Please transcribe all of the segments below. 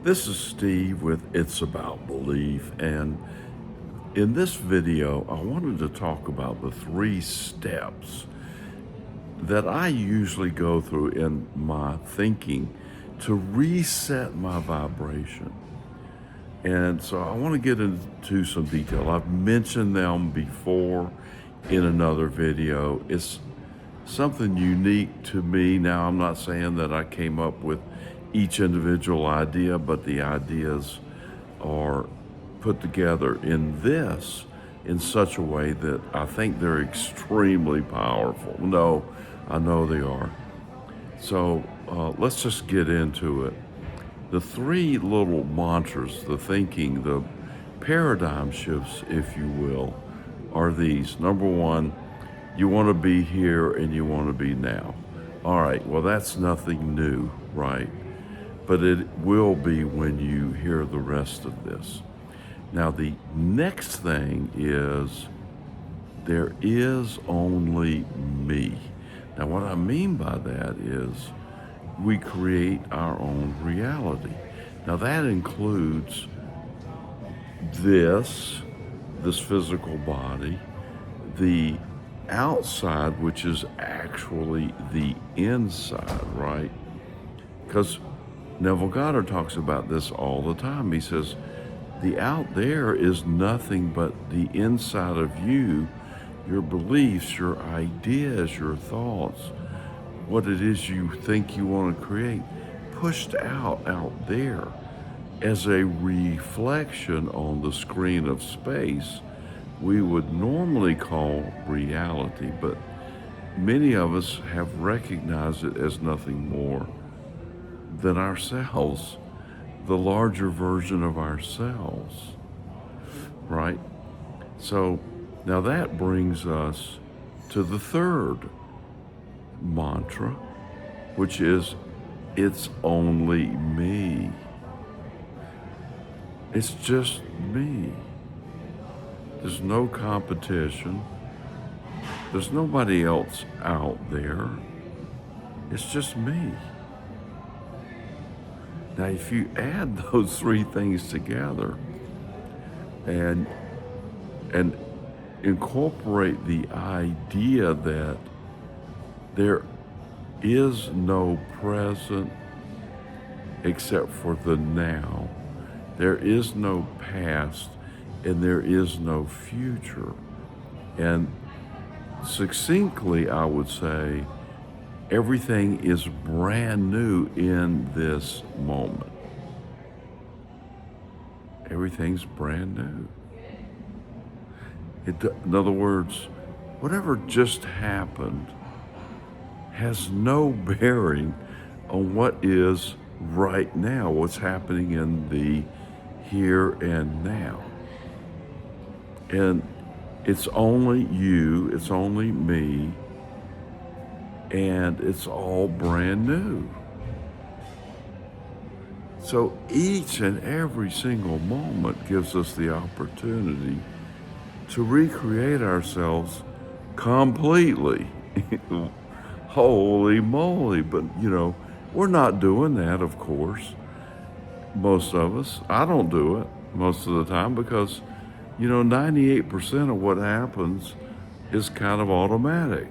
This is Steve with It's About Belief, and in this video, I wanted to talk about the 3 steps that I usually go through in my thinking to reset my vibration. And so I want to get into some detail. I've mentioned them before in another video. It's something unique to me. Now, I'm not saying that I came up with each individual idea, but the ideas are put together in such a way that I think they're extremely powerful. No, I know they are. So let's just get into it. The 3 little mantras, the thinking, the paradigm shifts, if you will, are these. Number 1, you want to be here and you want to be now. All right, well, that's nothing new, right? But it will be when you hear the rest of this. Now, the next thing is there is only me. Now, what I mean by that is we create our own reality. Now, that includes this physical body, the outside, which is actually the inside, right? Because Neville Goddard talks about this all the time. He says, the out there is nothing but the inside of you, your beliefs, your ideas, your thoughts, what it is you think you want to create, pushed out there as a reflection on the screen of space we would normally call reality, but many of us have recognized it as nothing more than ourselves, the larger version of ourselves, right? So now that brings us to the third mantra, which is, it's only me. It's just me. There's no competition. There's nobody else out there. It's just me. Now, if you add those 3 things together and incorporate the idea that there is no present except for the now, there is no past, and there is no future. And succinctly, I would say, everything is brand new in this moment. Everything's brand new. In other words, whatever just happened has no bearing on what is right now, what's happening in the here and now. And it's only you, it's only me, and it's all brand new. So each and every single moment gives us the opportunity to recreate ourselves completely. Holy moly. But, we're not doing that, of course. Most of us. I don't do it most of the time because, 98% of what happens is kind of automatic.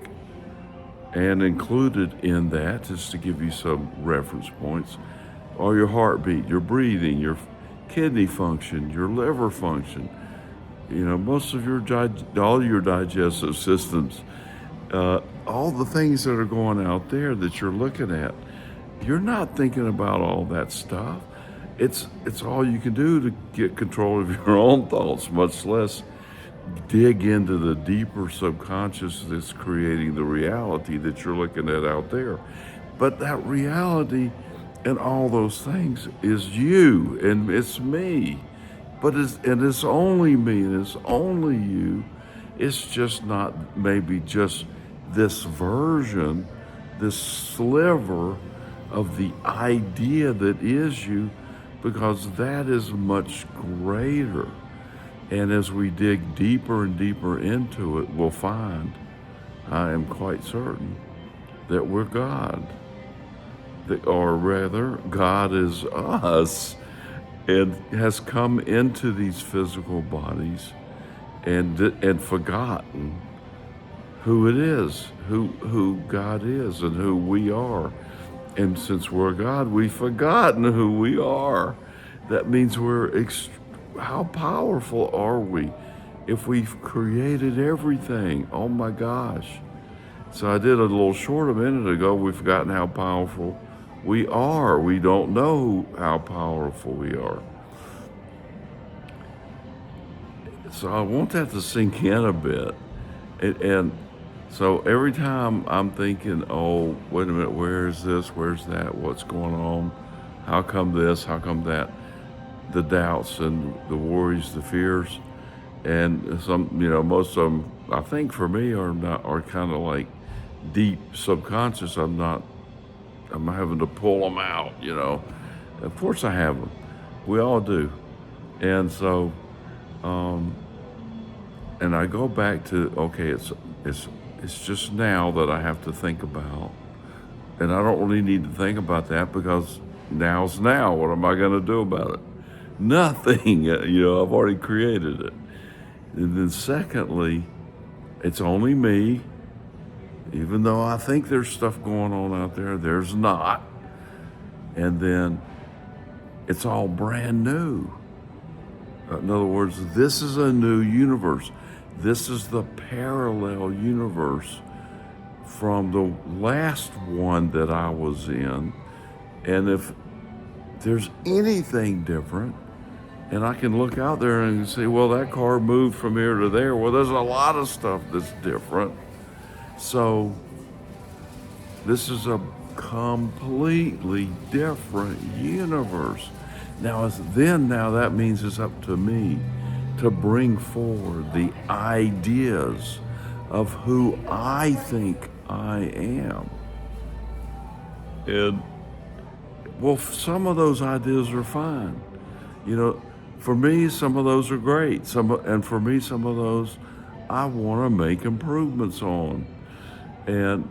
And included in that, just to give you some reference points, are your heartbeat, your breathing, your kidney function, your liver function, most of all your digestive systems, all the things that are going out there that you're looking at. You're not thinking about all that stuff. It's all you can do to get control of your own thoughts, much less dig into the deeper subconscious that's creating the reality that you're looking at out there. But that reality and all those things is you, and it's me. It's only me, and it's only you. It's just not maybe just this version, this sliver of the idea that is you, because that is much greater. And as we dig deeper and deeper into it, we'll find, I am quite certain, that we're God. Or rather, God is us. and has come into these physical bodies and forgotten who it is, who God is and who we are. And since we're God, we've forgotten who we are. That means how powerful are we if we've created everything? Oh my gosh. So I did a little short a minute ago. We've forgotten how powerful we are. We don't know how powerful we are. So I want that to sink in a bit. And so every time I'm thinking, oh, wait a minute, where is this? Where's that? What's going on? How come this? How come that? The doubts and the worries, the fears, and most of them, I think for me, are kind of like deep subconscious. I'm having to pull them out. Of course I have them. We all do, and so, and I go back to, okay, it's just now that I have to think about, and I don't really need to think about that because now's now. What am I going to do about it? Nothing. I've already created it. And then secondly, it's only me. Even though I think there's stuff going on out there, there's not. And then it's all brand new. In other words, this is a new universe. This is the parallel universe from the last one that I was in. And if there's anything different, and I can look out there and say, well, that car moved from here to there. Well, there's a lot of stuff that's different. So this is a completely different universe. Now that means it's up to me to bring forward the ideas of who I think I am. And well, some of those ideas are fine. For me, some of those are great. And for me, some of those I want to make improvements on. And,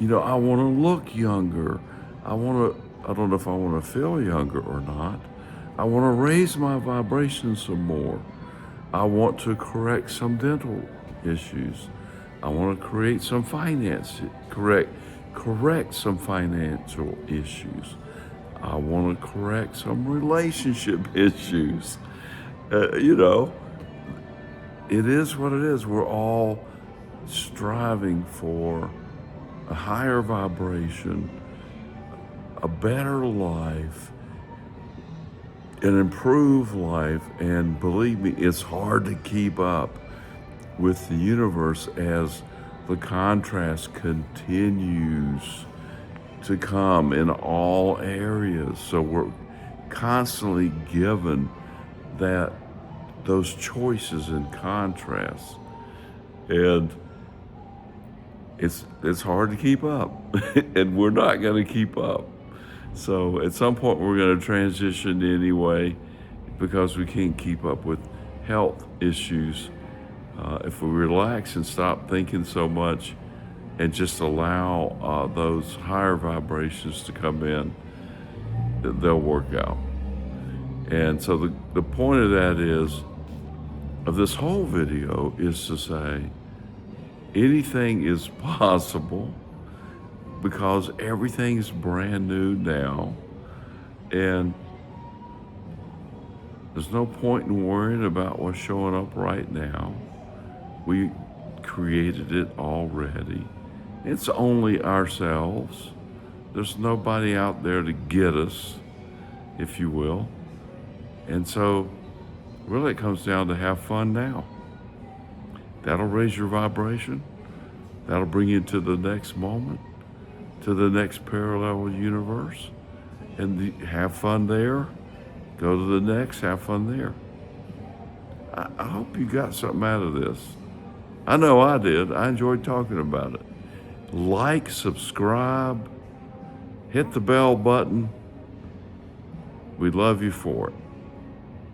I want to look younger. I don't know if I want to feel younger or not. I want to raise my vibration some more. I want to correct some dental issues. I want to correct some financial issues. I want to correct some relationship issues. It is what it is. We're all striving for a higher vibration, a better life, an improved life. And believe me, it's hard to keep up with the universe as the contrast continues to come in all areas. So we're constantly given those choices and contrasts, and it's hard to keep up, and we're not going to keep up. So at some point we're going to transition anyway, because we can't keep up with health issues. If we relax and stop thinking so much and just allow those higher vibrations to come in, they'll work out. And so the point of this whole video is to say anything is possible because everything is brand new now. And there's no point in worrying about what's showing up right now. We created it already. It's only ourselves. There's nobody out there to get us, if you will. And so really it comes down to have fun now. That'll raise your vibration. That'll bring you to the next moment, to the next parallel universe. And have fun there. Go to the next, have fun there. I hope you got something out of this. I know I did. I enjoyed talking about it. Like, subscribe, hit the bell button. We love you for it.